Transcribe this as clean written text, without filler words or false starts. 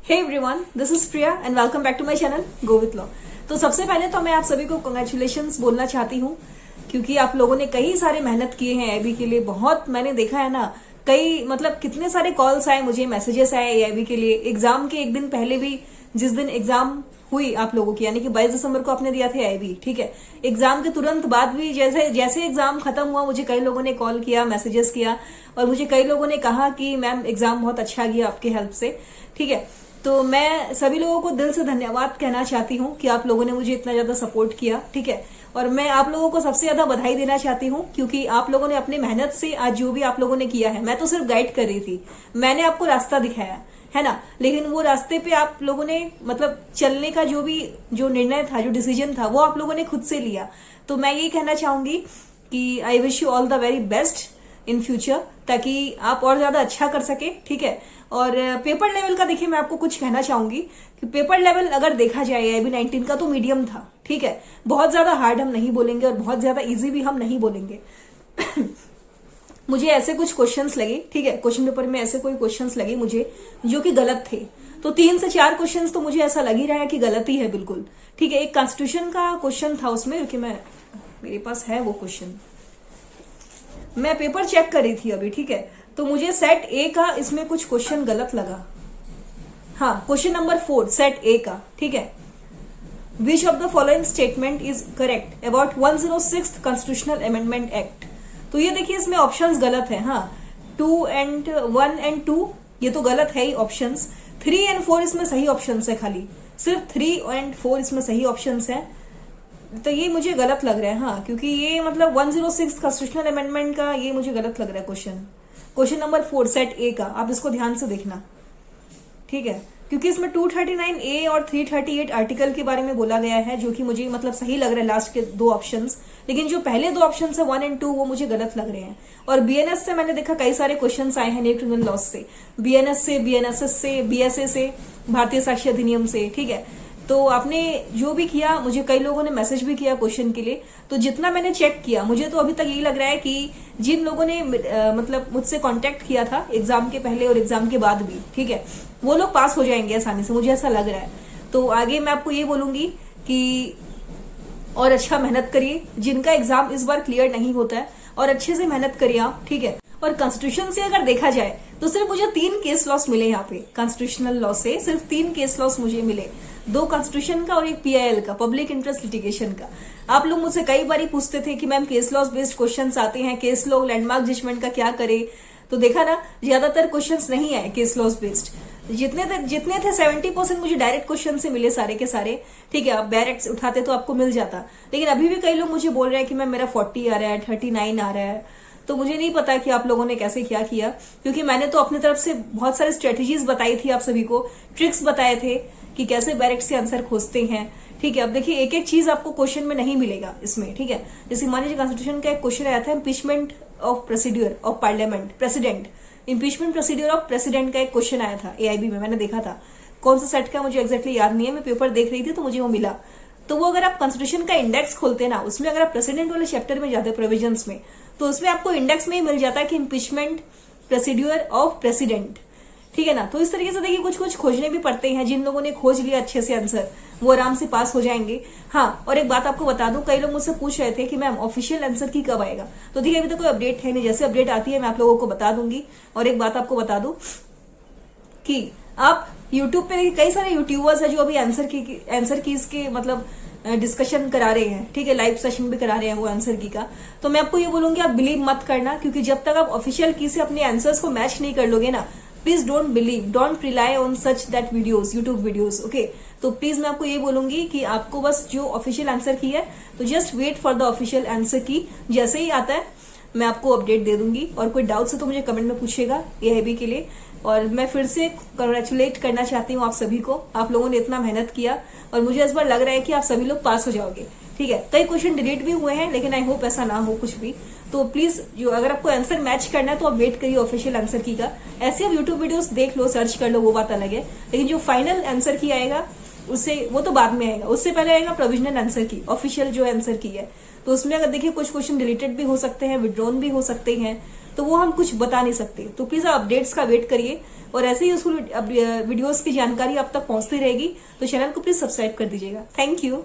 Hey everyone, this is Priya and welcome back to my channel go with law. तो सबसे पहले तो मैं आप सभी को कांग्रेचुलेशंस बोलना चाहती हूँ, क्योंकि आप लोगों ने कई सारे मेहनत किए हैं एआईबी के लिए। बहुत मैंने देखा है ना, कई मतलब कितने सारे कॉल्स आए मुझे, मैसेजेस आए एआईबी के लिए। एग्जाम के एक दिन पहले भी, जिस दिन एग्जाम हुई आप लोगों की, यानी कि 22 दिसंबर को आपने दिया था एआईबी, ठीक है। एग्जाम के तुरंत बाद भी जैसे जैसे एग्जाम खत्म हुआ, मुझे कई लोगों ने कॉल किया, मैसेजेस किया, और मुझे कई लोगों ने कहा कि मैम एग्जाम बहुत अच्छा गया आपके हेल्प से, ठीक है। तो मैं सभी लोगों को दिल से धन्यवाद कहना चाहती हूँ कि आप लोगों ने मुझे इतना ज्यादा सपोर्ट किया, ठीक है। और मैं आप लोगों को सबसे ज्यादा बधाई देना चाहती हूँ, क्योंकि आप लोगों ने अपनी मेहनत से आज जो भी आप लोगों ने किया है, मैं तो सिर्फ गाइड कर रही थी, मैंने आपको रास्ता दिखाया है ना, लेकिन वो रास्ते पे आप लोगों ने मतलब चलने का जो निर्णय था, जो डिसीजन था, वो आप लोगों ने खुद से लिया। तो मैं ये कहना चाहूंगी कि I wish you all the very best in future, ताकि आप और ज्यादा अच्छा कर सके, ठीक है। और पेपर लेवल का देखिए, मैं आपको कुछ कहना चाहूंगी कि पेपर लेवल अगर देखा जाए एआईबी 19 का तो मीडियम था, ठीक है। बहुत ज्यादा हार्ड हम नहीं बोलेंगे और बहुत ज्यादा इजी भी हम नहीं बोलेंगे। मुझे ऐसे कुछ क्वेश्चंस लगे, ठीक है, क्वेश्चन पेपर में ऐसे कोई क्वेश्चंस लगे मुझे जो कि गलत थे। तो 3 से 4 क्वेश्चंस तो मुझे ऐसा लग ही रहा है कि गलत ही है बिल्कुल, ठीक है। एक कॉन्स्टिट्यूशन का क्वेश्चन था उसमें, कि मेरे पास है वो क्वेश्चन, मैं पेपर चेक कर रही थी अभी, ठीक है। तो मुझे सेट ए का इसमें कुछ क्वेश्चन गलत लगा। हाँ, क्वेश्चन नंबर 4 सेट ए का, ठीक है। Which of the following statement is correct about 106th constitutional amendment act. तो ये देखिए, इसमें ऑप्शंस गलत है। हाँ, 1 and 2 ये तो गलत है ही ऑप्शंस। 3 and 4 इसमें सही ऑप्शंस है, खाली सिर्फ 3 and 4 इसमें सही ऑप्शंस है। तो ये मुझे गलत लग रहा है, हाँ, क्योंकि ये मतलब 106 कॉन्स्टिट्यूशनल अमेंडमेंट का ये मुझे गलत लग रहा है क्वेश्चन नंबर 4 सेट ए का। आप इसको ध्यान से देखना, ठीक है, क्योंकि इसमें 239 ए और 338 आर्टिकल के बारे में बोला गया है, जो कि मुझे मतलब सही लग रहा है लास्ट के 2 ऑप्शंस, लेकिन जो पहले 2 ऑप्शंस है 1 and 2 वो मुझे गलत लग रहे हैं। और बीएनएस से मैंने देखा कई सारे क्वेश्चंस आए हैं, न्यू क्रिमिनल लॉ से, बीएनएस से, बीएनएसएस से, बीएसए से, भारतीय साक्ष्य अधिनियम से, ठीक है। तो आपने जो भी किया, मुझे कई लोगों ने मैसेज भी किया क्वेश्चन के लिए, तो जितना मैंने चेक किया, मुझे तो अभी तक यही लग रहा है कि जिन लोगों ने मतलब मुझसे कांटेक्ट किया था एग्जाम के पहले और एग्जाम के बाद भी, ठीक है, वो लोग पास हो जाएंगे आसानी से, मुझे ऐसा लग रहा है। तो आगे मैं आपको ये बोलूंगी कि और अच्छा मेहनत करिए, जिनका एग्जाम इस बार क्लियर नहीं होता है, और अच्छे से मेहनत करिए आप, ठीक है। और कॉन्स्टिट्यूशन से अगर देखा जाए तो सिर्फ मुझे 3 केस लॉस मिले यहाँ पे, कॉन्स्टिट्यूशनल लॉ से सिर्फ 3 केस लॉस मुझे मिले, 2 कॉन्स्टिट्यूशन का और 1 पीआईएल का, पब्लिक इंटरेस्ट लिटिगेशन का। आप लोग मुझसे कई बार पूछते थे कि ma'am case laws based questions आते हैं, केस लॉ लैंडमार्क जजमेंट का क्या करे। तो देखा ना, ज्यादातर क्वेश्चंस नहीं आए केस लॉस बेस्ड। जितने थे 70% मुझे डायरेक्ट क्वेश्चन से मिले सारे के सारे, ठीक है। आप डायरेक्ट उठाते तो आपको मिल जाता, लेकिन अभी भी कई लोग मुझे बोल रहे हैं कि मैम मेरा 40 आ रहा है, 39 आ रहा है। तो मुझे नहीं पता कि आप लोगों ने कैसे क्या किया, क्योंकि मैंने तो अपनी तरफ से बहुत सारी स्ट्रेटेजीज बताई थी आप सभी को, ट्रिक्स बताए थे कि कैसे डायरेक्ट से आंसर खोजते हैं, ठीक है। अब देखिए, एक एक चीज आपको क्वेश्चन में नहीं मिलेगा इसमें, ठीक है। जैसे मान लीजिए कॉन्स्टिट्यूशन का एक क्वेश्चन आया था, impeachment of procedure of parliament president, impeachment procedure of president का एक क्वेश्चन आया था एआईबी में, मैंने देखा था। कौन सा सेट का मुझे एक्जैक्टली याद नहीं है, मैं पेपर देख रही थी तो मुझे वो मिला। तो वो अगर आप कॉन्स्टिट्यूशन का इंडेक्स खोलते ना, उसमें अगर आप प्रेसिडेंट वाले चैप्टर में जाते प्रोविजंस में, तो उसमें आपको इंडेक्स में ही मिल जाता है कि इम्पीचमेंट प्रोसीड्यूर ऑफ प्रेसिडेंट, ठीक है ना। तो इस तरीके से देखिए, कुछ कुछ खोजने भी पड़ते हैं। जिन लोगों ने खोज लिया अच्छे से आंसर, वो आराम से पास हो जाएंगे। हाँ, और एक बात आपको बता दूं, कई लोग मुझसे पूछ रहे थे कि मैम ऑफिशियल आंसर की कब आएगा। तो देखिए, अभी तो कोई अपडेट है नहीं, जैसे अपडेट आती है मैं आप लोगों को बता दूंगी। और एक बात आपको बता दूं कि आप यूट्यूब पे कई सारे यूट्यूबर्स है जो अभी आंसर कीज के मतलब डिस्कशन करा रहे हैं, ठीक है, लाइव सेशन भी करा रहे हैं वो आंसर की का। तो मैं आपको ये बोलूंगी, आप बिलीव मत करना, क्योंकि जब तक आप ऑफिशियल की से अपने आंसर्स को मैच नहीं कर लोगे ना, please don't believe, don't rely on such that videos, YouTube videos, okay. तो प्लीज मैं आपको ये बोलूंगी कि आपको बस जो ऑफिशियल आंसर की है, तो just wait for the official answer key. जैसे ही आता है मैं आपको अपडेट दे दूंगी, और कोई डाउट है तो मुझे कमेंट में पूछेगा एआईबी के लिए। और मैं फिर से कंग्रेचुलेट करना चाहती हूँ आप सभी को, आप लोगों ने इतना मेहनत किया, और मुझे इस बार लग रहा है कि आप सभी लोग पास हो जाओगे, ठीक है। कई क्वेश्चन डिलीट भी हुए हैं, लेकिन आई होप ऐसा ना हो कुछ भी। तो प्लीज, जो अगर आपको आंसर मैच करना है तो आप वेट करिए ऑफिशियल आंसर की का। ऐसे आप यूट्यूब वीडियोस देख लो, सर्च कर लो, वो बात अलग है, लेकिन जो फाइनल आंसर की आएगा उससे, वो तो बाद में आएगा, उससे पहले आएगा प्रोविजनल आंसर की, ऑफिशियल जो आंसर की है। तो उसमें अगर देखिए कुछ क्वेश्चन डिलीटेड भी हो सकते हैं, विड्रॉन भी हो सकते हैं, तो वो हम कुछ बता नहीं सकते। तो प्लीज आप अपडेट्स का वेट करिए। और ऐसे ही यूजफुल वीडियोस की जानकारी आप तक पहुंचती रहेगी, तो चैनल को प्लीज सब्सक्राइब कर दीजिएगा। Thank you.